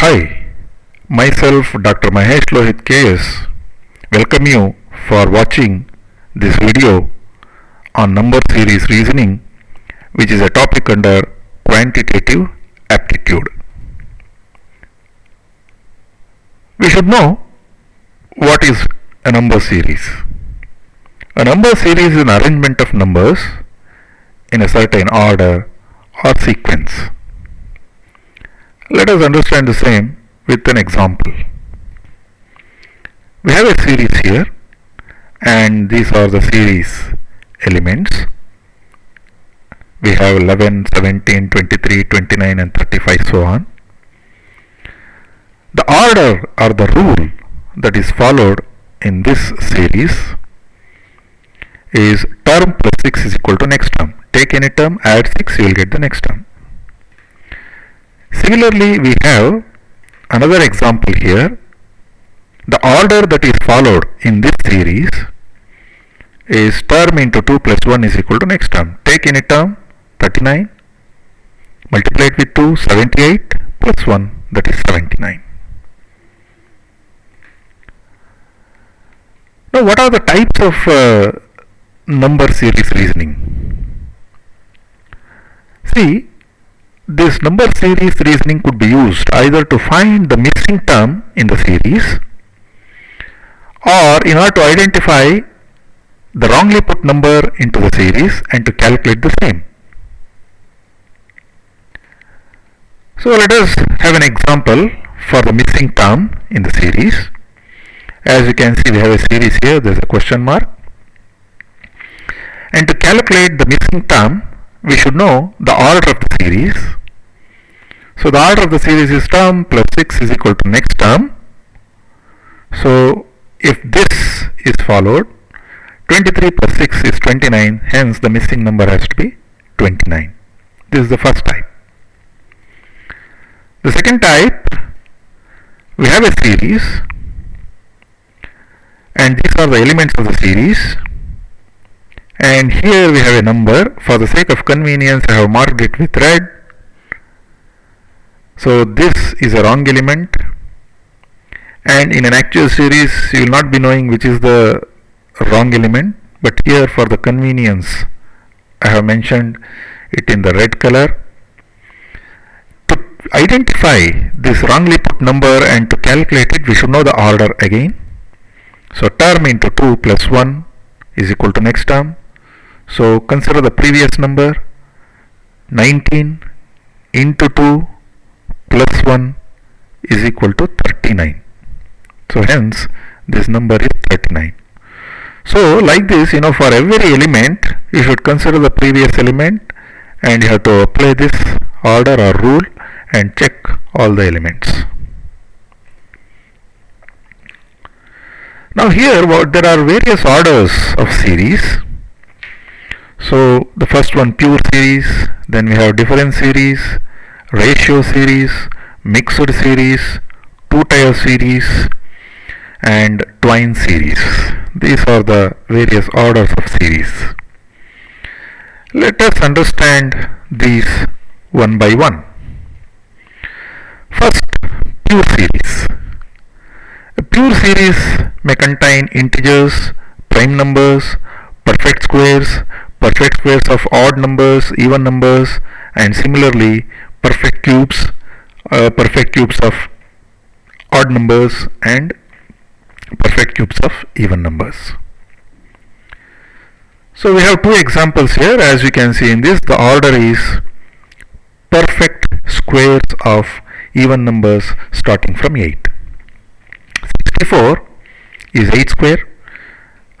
Hi, myself Dr. Mahesh Lohith KS. Welcome you for watching this video on number series reasoning, which is a topic under Quantitative Aptitude. We should know what is a number series. A number series is an arrangement of numbers in a certain order or sequence. Let us understand the same with an example. We have a series here, and these are the series elements. We have 11, 17, 23, 29 and 35, so on. The order or the rule that is followed in this series is term plus 6 is equal to next term. Take any term, add 6, you will get the next term. Similarly, we have another example here. The order that is followed in this series is term into 2 plus 1 is equal to next term. Take any term, 39, multiply it with 2, 78, plus 1, that is 79. Now, what are the types of number series reasoning? See, this number series reasoning could be used either to find the missing term in the series or in order to identify the wrongly put number into the series and to calculate the same. So let us have an example for the missing term in the series. As you can see, we have a series here, there is a question mark. And to calculate the missing term, we should know the order of the series. So the order of the series is term plus 6 is equal to next term. So if this is followed, 23 plus 6 is 29, hence the missing number has to be 29. This is the first type. The second type, we have a series and these are the elements of the series, and here we have a number. For the sake of convenience, I have marked it with red. So this is a wrong element, and in an actual series you will not be knowing which is the wrong element, but here for the convenience I have mentioned it in the red color. To identify this wrongly put number and to calculate it, we should know the order again. So term into 2 plus 1 is equal to next term. So consider the previous number, 19 into 2 plus 1 is equal to 39. So hence this number is 39. So like this, for every element you should consider the previous element and you have to apply this order or rule and check all the elements. Now here there are various orders of series. So the first one, pure series, then we have difference series, ratio series, mixed series, two-tier series and twine series. These are the various orders of series. Let us understand these one by one. First, pure series. A pure series may contain integers, prime numbers, perfect squares of odd numbers, even numbers, and similarly perfect cubes of odd numbers and perfect cubes of even numbers. So we have two examples here. As you can see in this, the order is perfect squares of even numbers starting from 8. 64 is 8 square,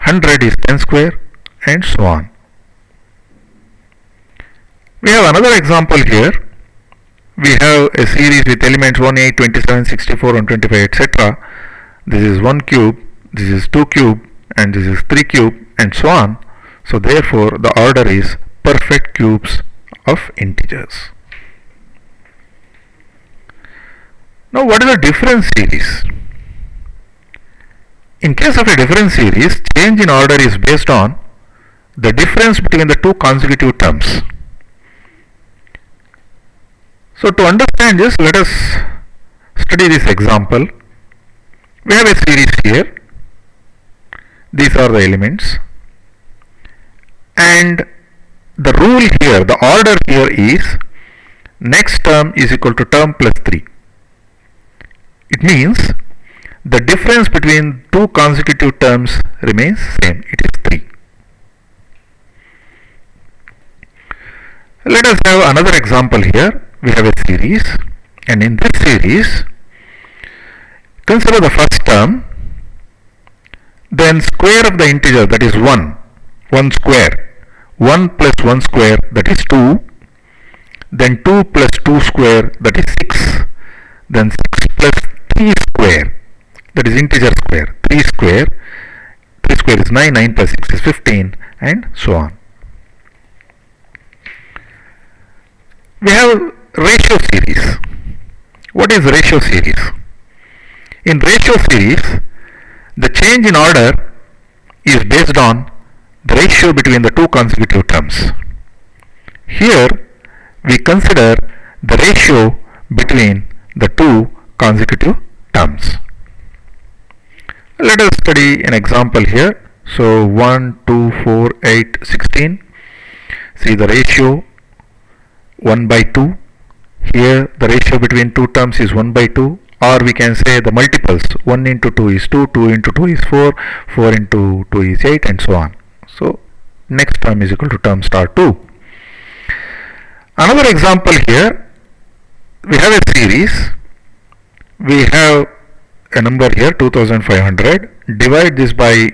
100 is 10 square, and so on. We have another example here. We have a series with elements 1, 8, 27, 64, 125, etc. This is 1 cube, this is 2 cube, and this is 3 cube, and so on. So therefore the order is perfect cubes of integers. Now what is a difference series? In case of a difference series, change in order is based on the difference between the two consecutive terms. So to understand this, let us study this example. We have a series here. These are the elements, and the rule here, the order here is next term is equal to term plus 3. It means the difference between two consecutive terms remains same. It is 3. Let us have another example here. We have a series, and in this series, consider the first term, then square of the integer, that is 1 square, 1 plus 1 square, that is 2, then 2 plus 2 square, that is 6, then 6 plus 3 square, that is integer square, 3 square is 9, 9 plus 6 is 15, and so on. We have ratio series. What is ratio series? In ratio series, the change in order is based on the ratio between the two consecutive terms. Here we consider the ratio between the two consecutive terms. Let us study an example here. So 1, 2, 4, 8, 16. See the ratio 1 by 2. Here the ratio between two terms is 1 by 2, or we can say the multiples. 1 into 2 is 2, 2 into 2 is 4, 4 into 2 is 8, and so on. So next term is equal to term star 2. Another example here, we have a series. We have a number here 2500. Divide this by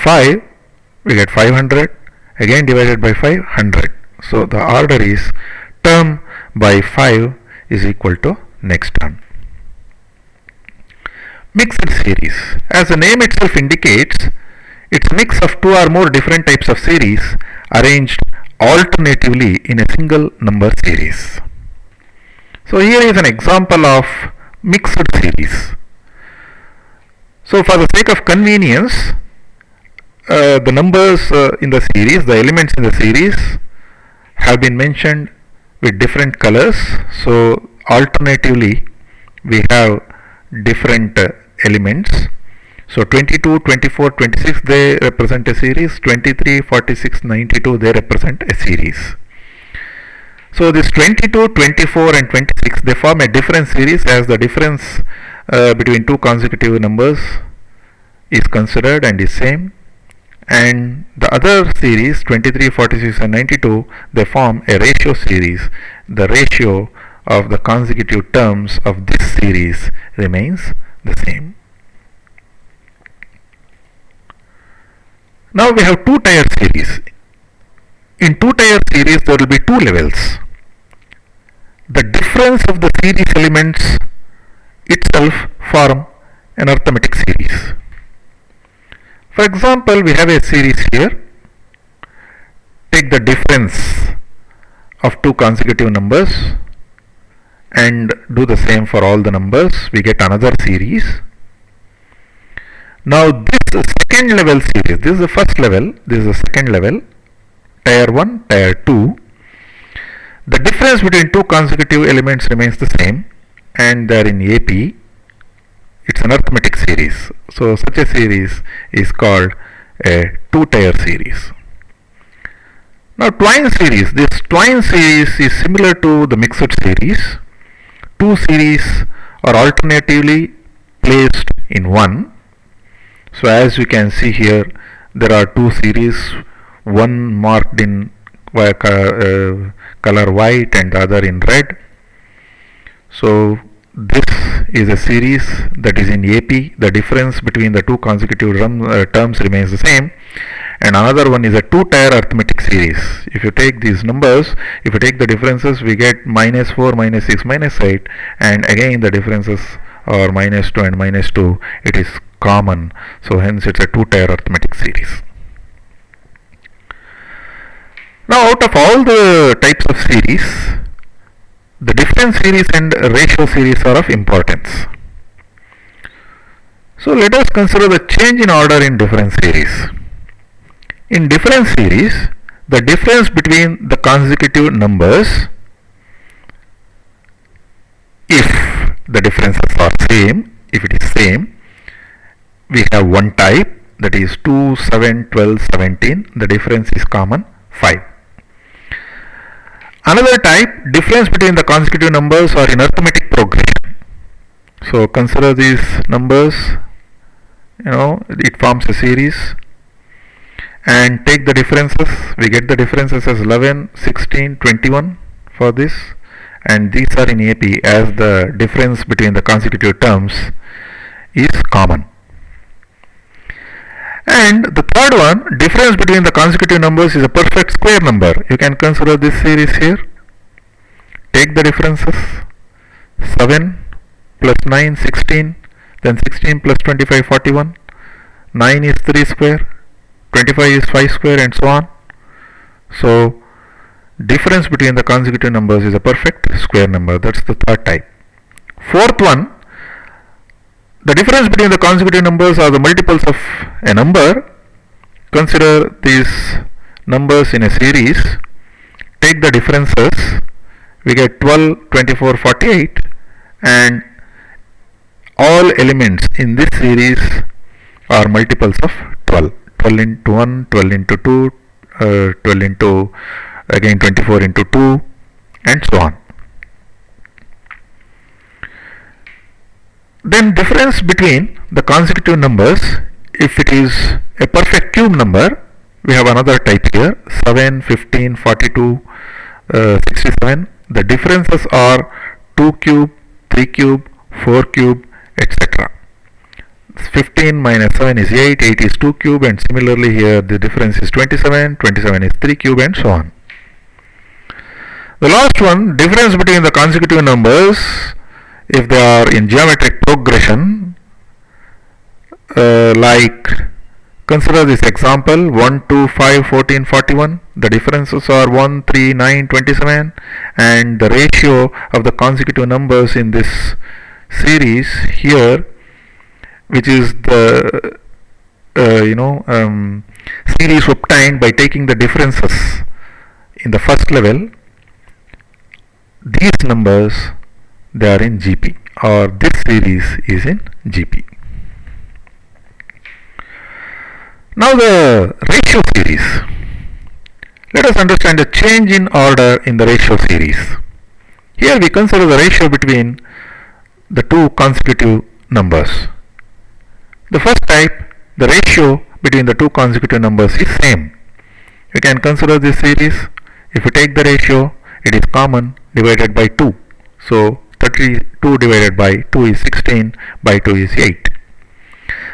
5, we get 500. Again divided by 500. So the order is term by 5 is equal to next term. Mixed series. As the name itself indicates, it's a mix of two or more different types of series arranged alternatively in a single number series. So here is an example of mixed series. So for the sake of convenience, the numbers in the series, the elements in the series have been mentioned with different colors. So alternatively we have different elements. So 22, 24, 26 they represent a series, 23, 46, 92 they represent a series. So this 22, 24 and 26 they form a different series as the difference between two consecutive numbers is considered and is same. And the other series 23, 46 and 92 they form a ratio series. The ratio of the consecutive terms of this series remains the same. Now we have two-tier series. In two-tier series there will be two levels. The difference of the series elements itself form an arithmetic series. For example, we have a series here. Take the difference of two consecutive numbers and do the same for all the numbers. We get another series. Now this second level series, this is the first level, this is the second level, tier 1, tier 2. The difference between two consecutive elements remains the same, and they are in AP. It's an arithmetic series. So such a series is called a two-tier series. Now twine series. This twine series is similar to the mixed series. Two series are alternatively placed in one. So as you can see here, there are two series, one marked in color white and the other in red. So this is a series that is in AP. The difference between the two consecutive terms remains the same. And another one is a two-tier arithmetic series. If you take these numbers, if you take the differences, we get minus 4, minus 6, minus 8, and again the differences are minus 2 and minus 2. It is common. So hence it's a two-tier arithmetic series. Now out of all the types of series, the difference series and ratio series are of importance. So let us consider the change in order in difference series. In difference series, the difference between the consecutive numbers, if the differences are same. If it is same, we have one type, that is 2, 7, 12, 17. The difference is common 5. Another type, difference between the consecutive numbers are in arithmetic progression. So consider these numbers, it forms a series, and take the differences. We get the differences as 11, 16, 21 for this, and these are in AP as the difference between the consecutive terms is common. And the third one, difference between the consecutive numbers is a perfect square number. You can consider this series here. Take the differences, 7 plus 9, 16, then 16 plus 25, 41, 9 is 3 square, 25 is 5 square, and so on. So difference between the consecutive numbers is a perfect square number. That's the third type. Fourth one, the difference between the consecutive numbers are the multiples of a number. Consider these numbers in a series. Take the differences. We get 12, 24, 48, and all elements in this series are multiples of 12. 12 into 1, 12 into 2, 12 into again 24 into 2, and so on. Then difference between the consecutive numbers, if it is a perfect cube number, we have another type here, 7, 15, 42, 67. The differences are 2 cube, 3 cube, 4 cube, etc. 15 minus 7 is 8, 8 is 2 cube, and similarly here the difference is 27, 27 is 3 cube, and so on. The last one, difference between the consecutive numbers, if they are in geometric progression, like consider this example, 1, 2, 5, 14, 41. The differences are 1, 3, 9, 27, and the ratio of the consecutive numbers in this series here, which is the series obtained by taking the differences in the first level, these numbers, they are in GP, or this series is in GP. Now the ratio series. Let us understand the change in order in the ratio series. Here we consider the ratio between the two consecutive numbers. The first type, the ratio between the two consecutive numbers is same. You can consider this series. If you take the ratio, it is common, divided by 2. So 32 divided by 2 is 16, by 2 is 8.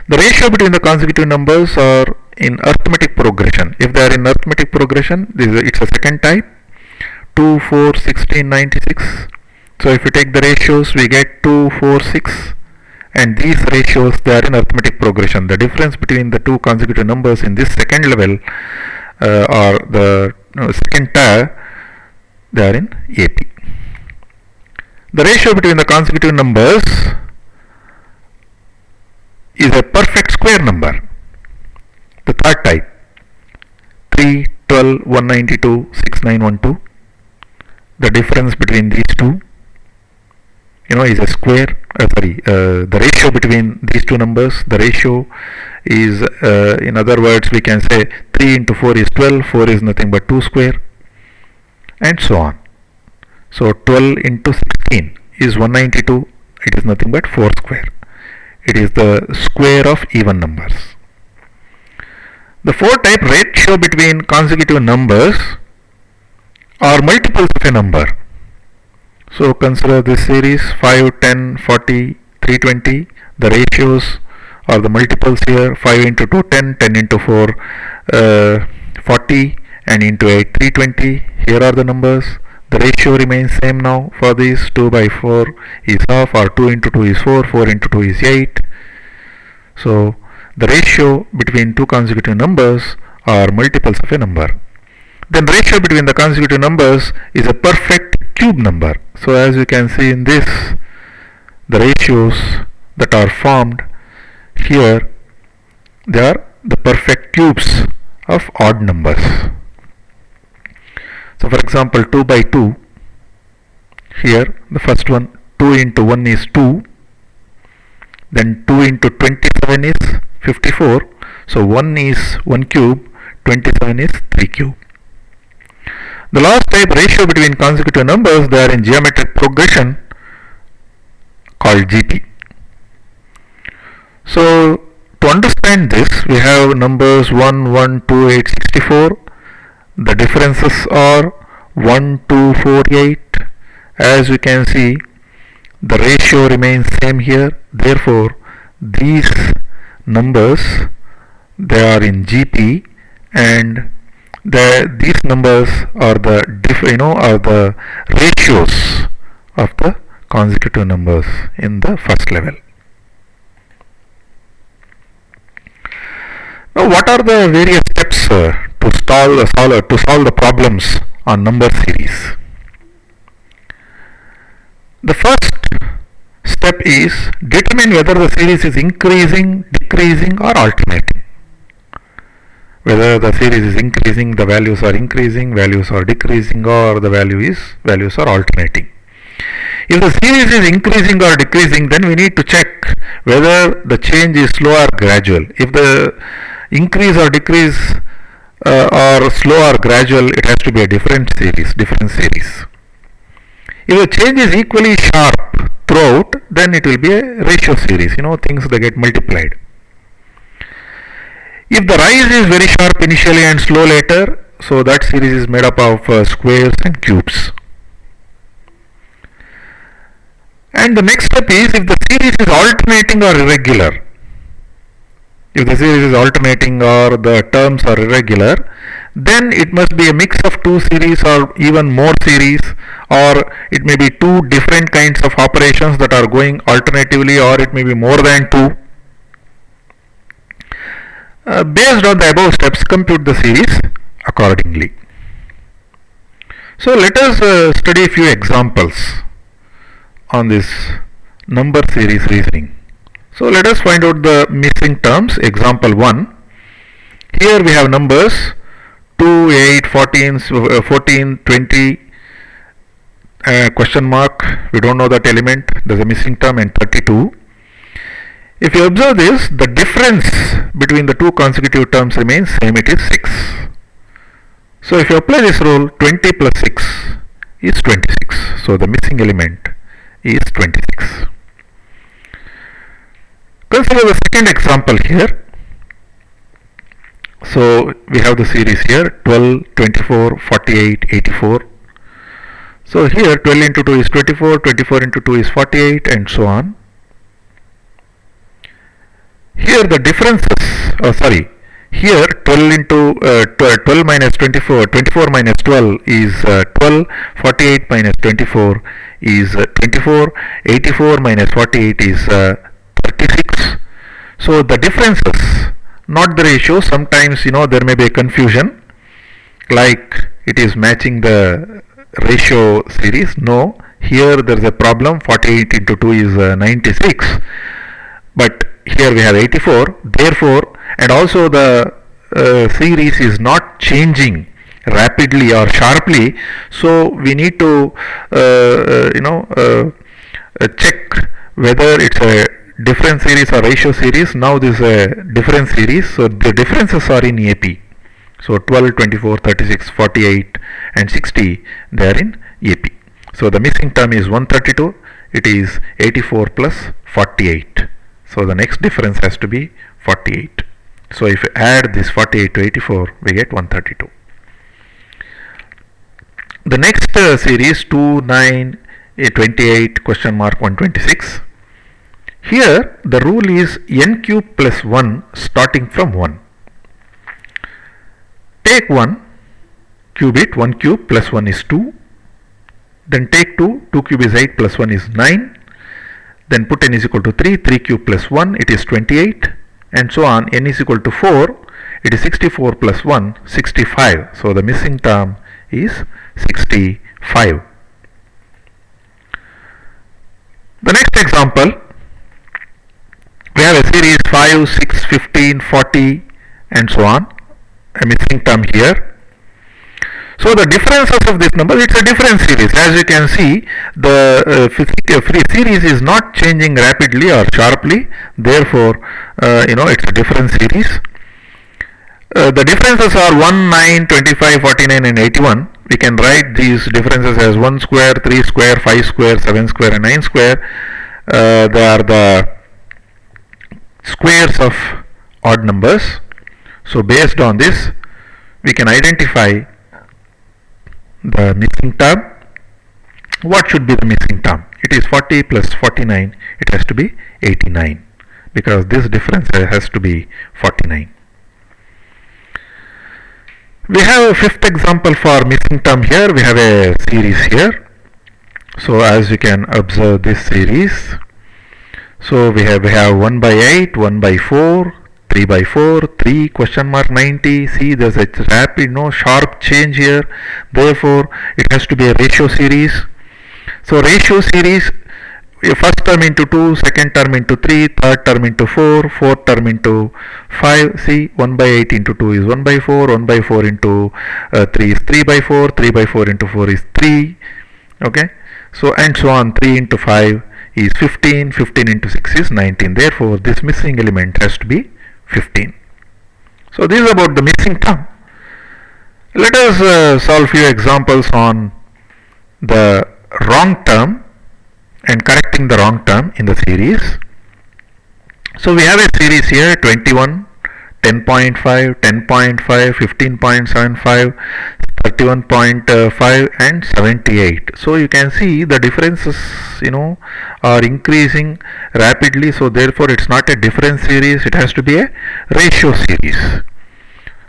The ratio between the consecutive numbers are in arithmetic progression. If they are in arithmetic progression, it's a second type, 2, 4, 16, 96. So if you take the ratios, we get 2, 4, 6, and these ratios, they are in arithmetic progression. The difference between the two consecutive numbers in this second level or the second tier, they are in AP. The ratio between the consecutive numbers is a perfect square number. The third type, 3, 12, 192, 6912. The difference between these two, is a square. The ratio between these two numbers, the ratio is, in other words, we can say 3 into 4 is 12, 4 is nothing but 2 square, and so on. So 12 into 16 is 192, it is nothing but 4 square. It is the square of even numbers. The fourth type, ratio between consecutive numbers are multiples of a number. So consider this series, 5, 10, 40, 320. The ratios are the multiples here, 5 into 2, 10, 10 into 4, 40, and into 8, 320. Here are the numbers. The ratio remains same now for these. 2 by 4 is half, or 2 into 2 is 4, 4 into 2 is 8. So the ratio between two consecutive numbers are multiples of a number. Then ratio between the consecutive numbers is a perfect cube number. So as you can see in this, the ratios that are formed here, they are the perfect cubes of odd numbers. So for example, 2 by 2, here the first one, 2 2 into 1 is 2, then 2 into 27 is 54, so 1 is 1 cube, 27 is 3 cube. The last type, ratio between consecutive numbers, they are in geometric progression called GP. So to understand this, we have numbers 1, 1, 2, 8, 64. The differences are 1, 2, 4, 8. As we can see, the ratio remains same here. Therefore, these numbers, they are in GP, and these numbers are the ratios of the consecutive numbers in the first level. Now, what are the various steps to solve the problems on number series? The first step is determine whether the series is increasing, decreasing, or alternating. Whether the series is increasing, the values are increasing, values are decreasing, or the values are alternating. If the series is increasing or decreasing, then we need to check whether the change is slow or gradual. If the increase or decrease or slow or gradual, it has to be a different series. If the change is equally sharp throughout, then it will be a ratio series. Things that get multiplied. If the rise is very sharp initially and slow later, so that series is made up of squares and cubes. And the next step is if the series is alternating or irregular. If the series is alternating or the terms are irregular, then it must be a mix of two series or even more series, or it may be two different kinds of operations that are going alternatively, or it may be more than two. Based on the above steps, compute the series accordingly. So let us study a few examples on this number series reasoning. So let us find out the missing terms. Example 1. Here we have numbers 2, 8, 14, 20, question mark, we don't know that element, there is a missing term, and 32. If you observe this, the difference between the two consecutive terms remains same, it is 6. So if you apply this rule, 20 plus 6 is 26. So the missing element is 26. Consider the second example here. So we have the series here 12, 24, 48, 84. So here 12 into 2 is 24, 24 into 2 is 48, and so on. Here the differences, here 12 into 12 minus 24, 24 minus 12 is 12, 48 minus 24 is 24, 84 minus 48 is 36. So the differences, not the ratio. Sometimes there may be a confusion, like it is matching the ratio series. No, here there is a problem. 48 into 2 is 96, but here we have 84. Therefore, and also the series is not changing rapidly or sharply, so we need to check whether it's a different series or ratio series. Now this is a different series, so the differences are in AP. So 12, 24, 36, 48 and 60, they are in AP. So the missing term is 132. It is 84 plus 48. So the next difference has to be 48. So if you add this 48 to 84, we get 132. The next series 2, 9, 28, question mark 126. Here the rule is n cube plus 1 starting from 1. Take 1, cube it, 1 cube plus 1 is 2. Then take 2, 2 cube is 8 plus 1 is 9. Then put n is equal to 3, 3 cube plus 1, it is 28, and so on. N is equal to 4, it is 64 plus 1, 65. So the missing term is 65. The next example, we have a series 5, 6, 15, 40 and so on, a missing term here. So the differences of this number, it's a different series. As you can see, the free series is not changing rapidly or sharply. Therefore, it's a different series. The differences are 1, 9, 25, 49 and 81. We can write these differences as 1 square, 3 square, 5 square, 7 square and 9 square. They are the squares of odd numbers. So based on this, we can identify the missing term. What should be the missing term? It is 40 plus 49. It has to be 89, because this difference has to be 49. We have a fifth example for missing term here. We have a series here. So as you can observe this series, so we have 1 by 8, 1 by 4, 3 by 4, 3 question mark 90. See, there's a rapid, sharp change here. Therefore, it has to be a ratio series. So ratio series, first term into 2, second term into 3, third term into 4, fourth term into 5. See, 1 by 8 into 2 is 1 by 4, 1 by 4 into 3 is 3 by 4, 3 by 4 into 4 is 3. Okay, so and so on. 3 into 5 is 15, 15 into 6 is 19. Therefore, this missing element has to be 15. So this is about the missing term. Let us solve few examples on the wrong term and correcting the wrong term in the series. So we have a series here: 21, 10.5, 10.5, 15.75, 31.5 and 78. So you can see the differences are increasing rapidly. So therefore it's not a difference series, it has to be a ratio series.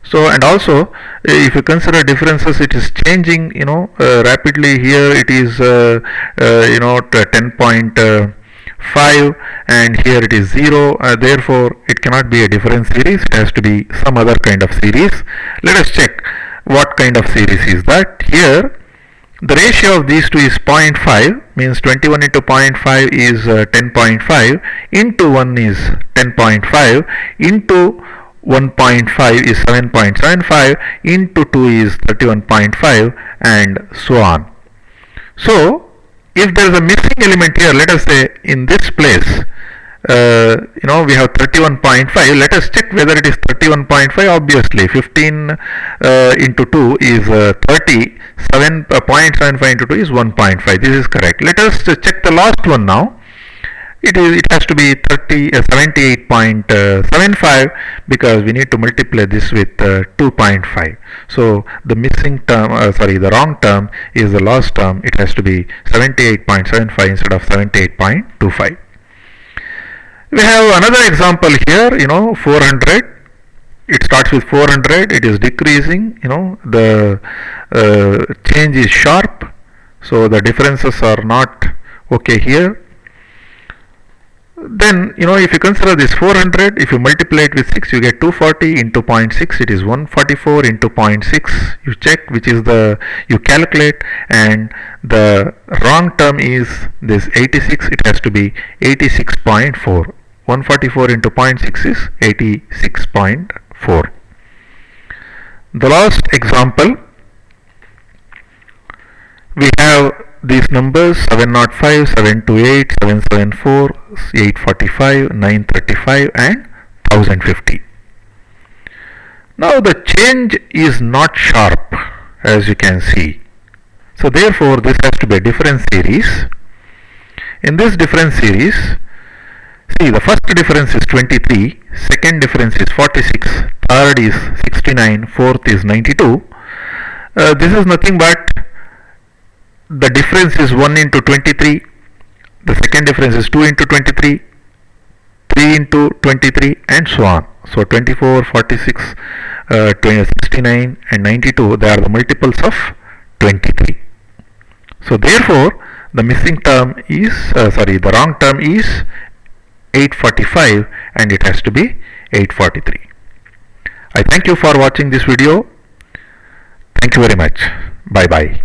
So, and also if you consider differences, it is changing rapidly. Here it is 10.5 and here it is 0. Therefore it cannot be a difference series, it has to be some other kind of series. Let us check what kind of series is that. Here the ratio of these two is 0.5, means 21 into 0.5 is 10.5, into 1 is 10.5, into 1.5 is 7.75, into 2 is 31.5 and so on. So if there is a missing element here, let us say in this place, we have 31.5. Let us check whether it is 31.5. Obviously 15 into 2 is 30. 7.75 into 2 is 1.5. This is correct. Let us check the last one now. It has to be 78.75, because we need to multiply this with 2.5. So the missing term, the wrong term is the last term. It has to be 78.75 instead of 78.25. We have another example here, 400. It starts with 400, it is decreasing, the change is sharp. So the differences are not okay here. Then, if you consider this 400, if you multiply it with 6, you get 240 into 0.6, it is 144 into 0.6. You check which is you calculate, and the wrong term is this 86, it has to be 86.4. 144 into 0.6 is 86.4. The last example, we have these numbers: 705, 728, 774, 845, 935 and 1050. Now the change is not sharp, as you can see. So therefore this has to be a difference series. In this difference series, see, the first difference is 23, second difference is 46, third is 69, fourth is 92. This is nothing but the difference is 1 into 23, the second difference is 2 into 23, 3 into 23 and so on. So 24, 46, 69 and 92, they are the multiples of 23. So therefore the missing term is, the wrong term is 845 and it has to be 843. I thank you for watching this video. Thank you very much. Bye bye.